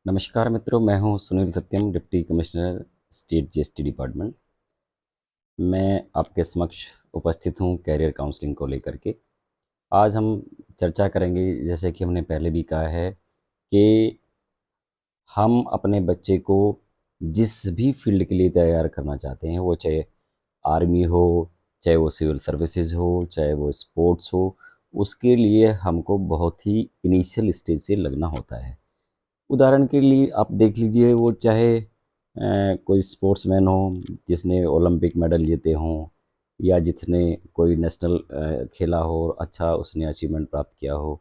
नमस्कार मित्रों, मैं हूं Sunil Satyam, deputy commissioner state GST department. मैं आपके समक्ष उपस्थित हूं कैरियर काउंसलिंग को लेकर के। आज हम चर्चा करेंगे, जैसे कि हमने पहले भी कहा है, कि हम अपने बच्चे को जिस भी फील्ड के लिए तैयार करना चाहते हैं, वो चाहे आर्मी हो, चाहे वो सिविल सर्विसेज हो, चाहे वो स्पोर्ट्स हो, उसके लिए हमको बहुत ही इनिशियल स्टेज से लगना होता है। उदाहरण के लिए आप देख लीजिए, वो चाहे कोई स्पोर्ट्समैन हो जिसने ओलंपिक मेडल जीते हों, या जिसने कोई नेशनल खेला हो और अच्छा उसने अचीवमेंट प्राप्त किया हो,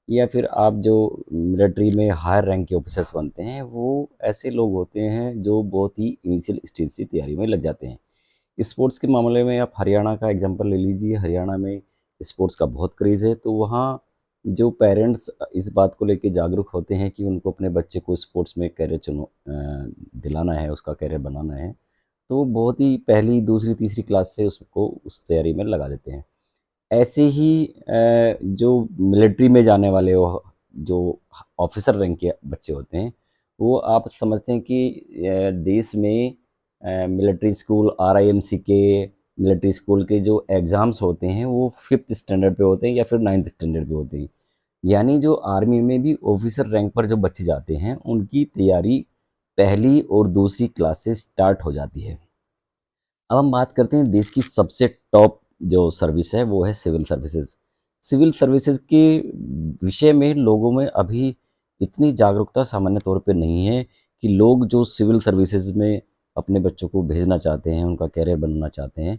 या फिर आप जो मिलिट्री में हायर रैंक के ऑफिसर्स बनते हैं, वो ऐसे लोग होते हैं जो बहुत ही इनिशियल स्टेज से तैयारी में लग जाते हैं। स्पोर्ट्स के मामले में आप हरियाणा का एग्जांपल ले लीजिए। हरियाणा में स्पोर्ट्स का बहुत क्रेज़ है, तो वहाँ जो पेरेंट्स इस बात को लेके जागरूक होते हैं कि उनको अपने बच्चे को स्पोर्ट्स में कैरियर दिलाना है, उसका कैरियर बनाना है, तो वो बहुत ही पहली, दूसरी, तीसरी क्लास से उसको उस तैयारी में लगा देते हैं। ऐसे ही जो मिलिट्री में जाने वाले जो ऑफिसर रैंक के बच्चे होते हैं, वो आप समझते हैं कि देश में मिलिट्री स्कूल, आरआईएमसी के मिलिट्री स्कूल के जो एग्ज़ाम्स होते हैं, वो 5th स्टैंडर्ड पे होते हैं या फिर 9th स्टैंडर्ड पे होते हैं। यानी जो आर्मी में भी ऑफिसर रैंक पर जो बच्चे जाते हैं, उनकी तैयारी पहली और दूसरी क्लास से स्टार्ट हो जाती है। अब हम बात करते हैं देश की सबसे टॉप जो सर्विस है, वो है सिविल सर्विसेज। सिविल सर्विसेज के विषय में लोगों में अभी इतनी जागरूकता सामान्य तौर पे नहीं है कि लोग जो सिविल सर्विसेज में अपने बच्चों को भेजना चाहते हैं, उनका कैरियर बनना चाहते हैं,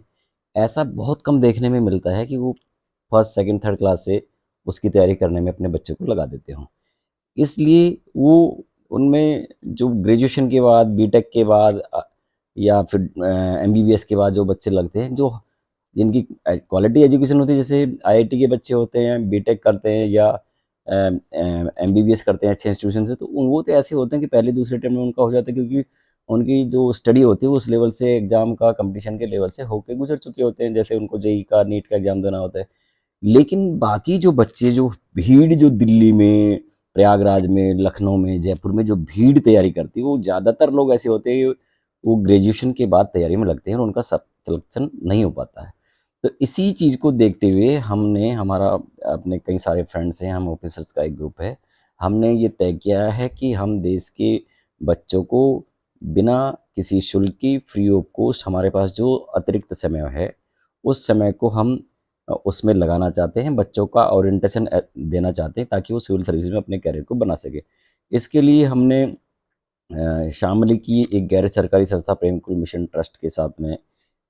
ऐसा बहुत कम देखने में मिलता है कि वो फर्स्ट, सेकंड, थर्ड क्लास से उसकी तैयारी करने में अपने बच्चे को लगा देते हों। इसलिए वो उनमें जो ग्रेजुएशन के बाद, बीटेक के बाद या फिर एमबीबीएस के बाद जो बच्चे लगते हैं, जो जिनकी क्वालिटी एजुकेशन होती है, जैसे आईआईटी के बच्चे होते हैं, बीटेक करते हैं या एमबीबीएस करते हैं अच्छे इंस्टीट्यूशन से, तो वो तो ऐसे होते हैं कि पहले दूसरे अटेम्प्ट में उनका हो जाता है, क्योंकि उनकी जो स्टडी होती है वो उस लेवल से, एग्जाम का कंपटीशन के लेवल से होके गुजर चुके होते हैं, जैसे उनको जेई का, नीट का एग्जाम देना होता है। लेकिन बाकी जो बच्चे, जो भीड़ जो दिल्ली में, प्रयागराज में, लखनऊ में, जयपुर में जो भीड़ तैयारी करती है, वो ज़्यादातर लोग ऐसे होते हैं, वो ग्रेजुएशन के बाद तैयारी में लगते हैं और उनका सब सिलेक्शन नहीं हो पाता है। तो इसी चीज़ को देखते हुए हमने, हमारा अपने कई सारे फ्रेंड्स हैं, हम ऑफिसर्स का एक ग्रुप है, हमने ये तय किया है कि हम देश के बच्चों को बिना किसी शुल्क की, फ्री ऑफ कॉस्ट, हमारे पास जो अतिरिक्त समय है, उस समय को हम उसमें लगाना चाहते हैं, बच्चों का ओरिएंटेशन देना चाहते हैं, ताकि वो सिविल सर्विस में अपने करियर को बना सके। इसके लिए हमने शामली की एक गैर सरकारी संस्था प्रेमकुल मिशन ट्रस्ट के साथ में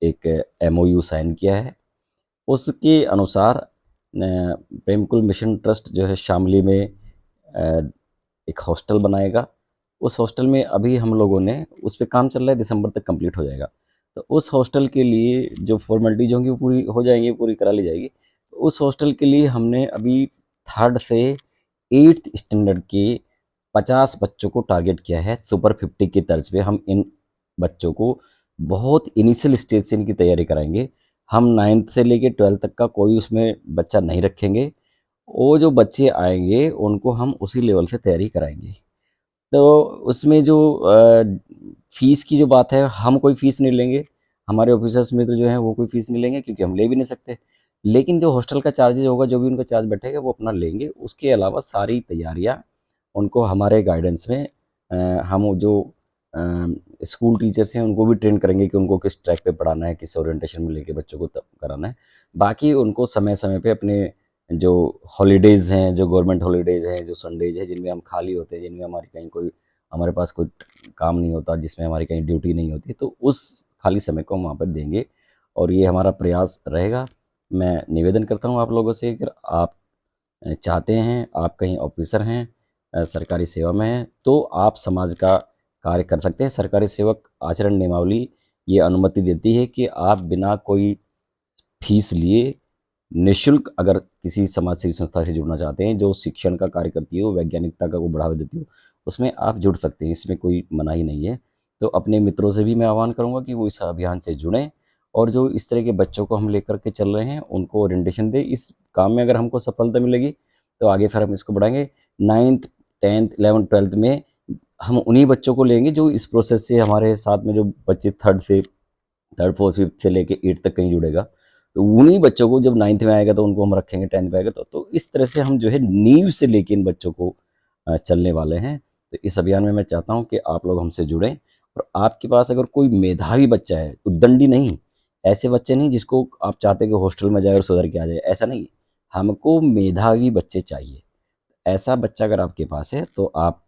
एक एमओयू साइन किया है। उसके अनुसार प्रेमकुल मिशन ट्रस्ट जो है शामली में एक हॉस्टल बनाएगा। उस हॉस्टल में अभी हम लोगों ने उस पे काम चल रहा है, दिसंबर तक कंप्लीट हो जाएगा। तो उस हॉस्टल के लिए जो फॉर्मेलिटीज होंगी वो पूरी हो जाएंगी, पूरी करा ली जाएगी। तो उस हॉस्टल के लिए हमने अभी थर्ड से 8th स्टैंडर्ड के 50 बच्चों को टारगेट किया है। सुपर 50 की तर्ज पे हम इन बच्चों को बहुत इनिशियल स्टेज से इनकी तैयारी कराएंगे। हम 9th से लेके 12th तक का कोई उसमें बच्चा नहीं रखेंगे। वो जो बच्चे आएंगे उनको हम उसी लेवल से तैयारी कराएंगे। तो उसमें जो फीस की जो बात है, हम कोई फीस नहीं लेंगे। हमारे ऑफिसर्स में तो जो है वो कोई फीस नहीं लेंगे, क्योंकि हम ले भी नहीं सकते। लेकिन जो हॉस्टल का चार्जेज होगा, जो भी उनका चार्ज बैठेगा, वो अपना लेंगे। उसके अलावा सारी तैयारियाँ उनको हमारे गाइडेंस में हम जो स्कूल टीचर्स हैं उनको भी ट्रेन करेंगे कि उनको किस ट्रैक पे पढ़ाना है, किस ओरिएंटेशन में लेके बच्चों को तब कराना है। बाकी उनको समय समय पे अपने जो हॉलीडेज़ हैं, जो गवर्नमेंट हॉलीडेज़ हैं, जो संडेज़ हैं, जिनमें हम खाली होते हैं, जिनमें हमारी कहीं कोई, हमारे पास कोई काम नहीं होता, जिसमें हमारी कहीं ड्यूटी नहीं होती, तो उस खाली समय को हम वहाँ पर देंगे, और ये हमारा प्रयास रहेगा। मैं निवेदन करता हूँ आप लोगों से, अगर आप चाहते हैं, आप कहीं ऑफिसर हैं, सरकारी सेवा में हैं, तो आप समाज का कार्य कर सकते हैं। सरकारी सेवक आचरण नियमावली ये अनुमति देती है कि आप बिना कोई फीस लिए निःशुल्क अगर किसी समाज सेवी संस्था से जुड़ना चाहते हैं, जो शिक्षण का कार्य करती हो, वैज्ञानिकता का को बढ़ावा देती हो, उसमें आप जुड़ सकते हैं, इसमें कोई मनाही नहीं है। तो अपने मित्रों से भी मैं आह्वान करूँगा कि वो इस अभियान से जुड़ें, और जो इस तरह के बच्चों को हम लेकर के चल रहे हैं, उनको ओरिएंटेशन दें। इस काम में अगर हमको सफलता मिलेगी, तो आगे फिर हम इसको बढ़ाएँगे। 9th, 10th, 11th, 12th में हम उन्हीं बच्चों को लेंगे जो इस प्रोसेस से हमारे साथ में जो बच्चे थर्ड फोर्थ फिफ्थ से लेके एट तक कहीं जुड़ेगा, तो उन्हीं बच्चों को जब नाइन्थ में आएगा तो उनको हम रखेंगे, 10th में आएगा तो इस तरह से हम जो है नींव से लेके इन बच्चों को चलने वाले हैं। तो इस अभियान में मैं चाहता हूँ कि आप लोग हमसे जुड़ें, और आपके पास अगर कोई मेधावी बच्चा है, उद्दंडी नहीं, ऐसे बच्चे नहीं जिसको आप चाहते कि हॉस्टल में जाए और सुधर के आ जाए, ऐसा नहीं। हमको मेधावी बच्चे चाहिए। ऐसा बच्चा अगर आपके पास है तो आप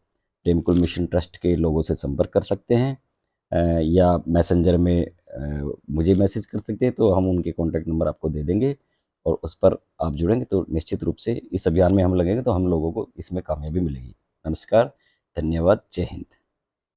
प्रेमकुल मिशन ट्रस्ट के लोगों से संपर्क कर सकते हैं, या मैसेंजर में मुझे मैसेज कर सकते हैं, तो हम उनके कॉन्टैक्ट नंबर आपको दे देंगे, और उस पर आप जुड़ेंगे तो निश्चित रूप से इस अभियान में हम लगेंगे तो हम लोगों को इसमें कामयाबी मिलेगी। नमस्कार, धन्यवाद, जय हिंद।